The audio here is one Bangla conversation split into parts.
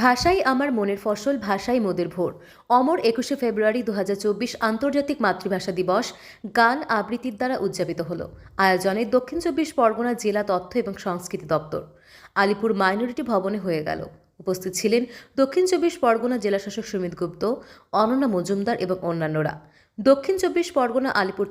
ভাষাই আমার মনের ফসল, ভাষাই মোদের ভোর। অমর 21শে ফেব্রুয়ারি 2024 আন্তর্জাতিক মাতৃভাষা দিবস গান আবৃত্তির দ্বারা উদযাপিত হল। আয়োজনে দক্ষিণ 24 পরগনা জেলা তথ্য এবং সংস্কৃতি দপ্তর। আলিপুর মাইনরিটি ভবনে হয়ে গেল। উপস্থিত ছিলেন দক্ষিণ 24 পরগনা জেলাশাসক সুমিত গুপ্ত, অনন্যা মজুমদার এবং অন্যান্যরা। দক্ষিণ 24 পরগনা আলিপুর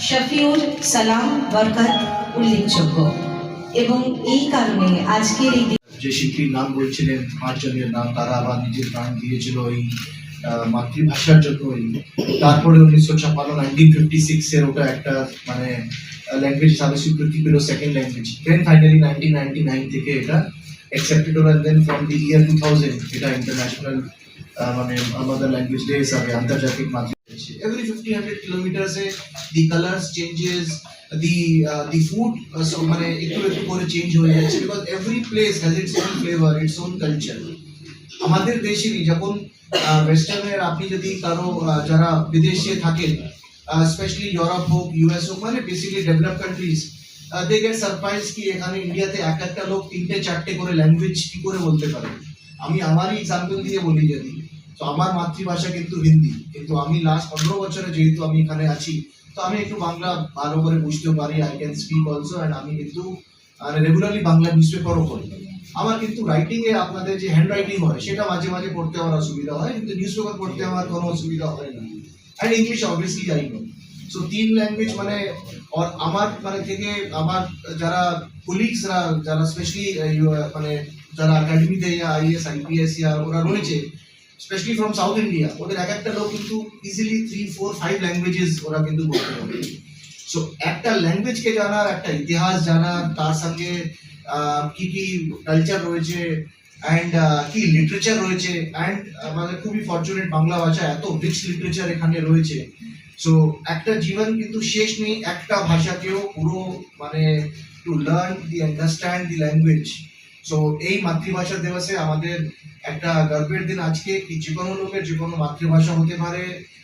শফিউল সালাম বরকত উল্লেখযোগ্য এবং এই কারণে আজকের এই যে শিল্পীর নাম বলছিলেন 5 জনের নাম, তারা আবার নিজের প্রাণ দিয়েছিল এই মাতৃভাষার জন্য। তারপরে 1956 এর ওটা একটা মানে ল্যাঙ্গুয়েজ হিসাবে স্বীকৃতি পেল, সেকেন্ড ল্যাঙ্গুয়েজ। দেন ফাইনালি 1999 থেকে এটা অ্যাকসেপ্টেড হলো, এন্ড দেন ফ্রম দি ইয়ার 2000 এটা ইন্টারন্যাশনাল মানে আমাদের ল্যাঙ্গুয়েজ ডে হিসাবে আন্তর্জাতিক মাতৃভাষা। Every 50-100 kilometers the colors changes, the food so মানে একটু একটু করে চেঞ্জ হয়ে যাচ্ছে, because every place has its own flavor, its own culture. আমাদের দেশেরই যখন ওয়েস্টার্নের আপনি যদি কারো যারা বিদেশে থাকেন, স্পেশালি ইউরোপ হোক, ইউএস হোক, মানে basically develop countries, they get surprise কি এখানে ইন্ডিয়াতে এক একটা লোক 3-4টে করে ল্যাঙ্গুয়েজ কি করে বলতে পারে। আমি আমারই এক্সাম্পল দিয়ে বলি, যদি তো আমার মাতৃভাষা কিন্তু হিন্দি, কিন্তু আমি লাস্ট 15 বছরে যেহেতু আমি এখানে আছি, তো আমি একটু বাংলা ভালো করে বুঝতে পারি। I can speak also, and আমি কিন্তু রেগুলারলি বাংলা নিউজ পেপারও পড়ি। আমার কিন্তু রাইটিং এ আপনাদের যে হ্যান্ড রাইটিং হয় সেটা মাঝে মাঝে পড়তে আমার অসুবিধা হয়, কিন্তু নিউজ পেপার পড়তে আমার কোনো অসুবিধা হয় না। অ্যান্ড ইংলিশ অবভিয়াসলি জানি না। সো 3 ল্যাঙ্গুয়েজ মানে আমার মানে থেকে আমার যারা কলিগসরা, যারা স্পেশালি মানে যারা একাডেমিতে আইএস আইপিএস ওরা রয়েছে, স্পেশালি ফ্রম সাউথ ইন্ডিয়া, ওদের এক একটা লোক কিন্তু ইজিলি 3-4-5 ল্যাঙ্গুয়েজেস ওরা কিন্তু বলতে পারে। সো একটা ল্যাঙ্গুয়েজকে জানার, একটা ইতিহাস জানার, তার সঙ্গে কি কি কালচার রয়েছে অ্যান্ড কি লিটারেচার রয়েছে, অ্যান্ড আমাদের খুবই ফরচুনেট বাংলা ভাষা এত রিচ লিটারেচার এখানে রয়েছে। সো একটা জীবন কিন্তু শেষ নেই একটা ভাষাকেও পুরো মানে to learn the understand the language. So এই মাতৃভাষা দিবসে আমাদের একটা গর্বের দিন আজকে, কি যে কোনো লোকের যে কোনো মাতৃভাষা হতে পারে,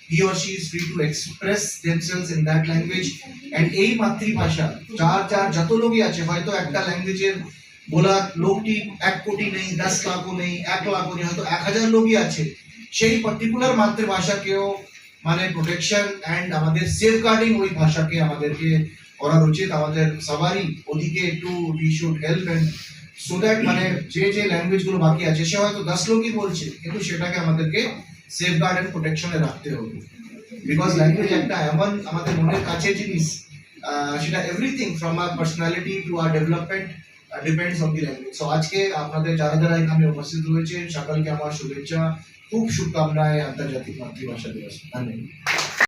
he or she is free to express themselves in that language. and এই মাতৃভাষা যার যত লোকই আছে, হয়তো একটা ল্যাঙ্গুয়েজের বলা লোকটি 1 কোটি নেই, 10 লাখও নেই, 1 লাখও নেই, হয়তো 1000 লোকই আছে, সেই পার্টিকুলার মাতৃভাষাকেও মানে প্রোটেকশন অ্যান্ড আমাদের সেফ গার্ডিং ওই ভাষাকে আমাদেরকে করা উচিত। আমাদের সবারই ওদিকে একটু we should help, and so that মানে যে ল্যাঙ্গুয়েজ গুলো বাকি আছে, সে হয়তো 10 লোকই বলছে, কিন্তু সেটাকে আমাদেরকে সেফ গার্ড এন্ড প্রোটেকশনে রাখতে হবে। বিকজ ল্যাঙ্গুয়েজ একটা এমন আমাদের মনের কাছে জিনিস, সেটা everything from our personality to our development depends on the language. So আজকে আপনাদের যারা যারা এখানে উপস্থিত রয়েছেন সকলকে আমার শুভেচ্ছা, খুব শুভকামনায় আন্তর্জাতিক মাতৃভাষা দিবস। ধন্যবাদ।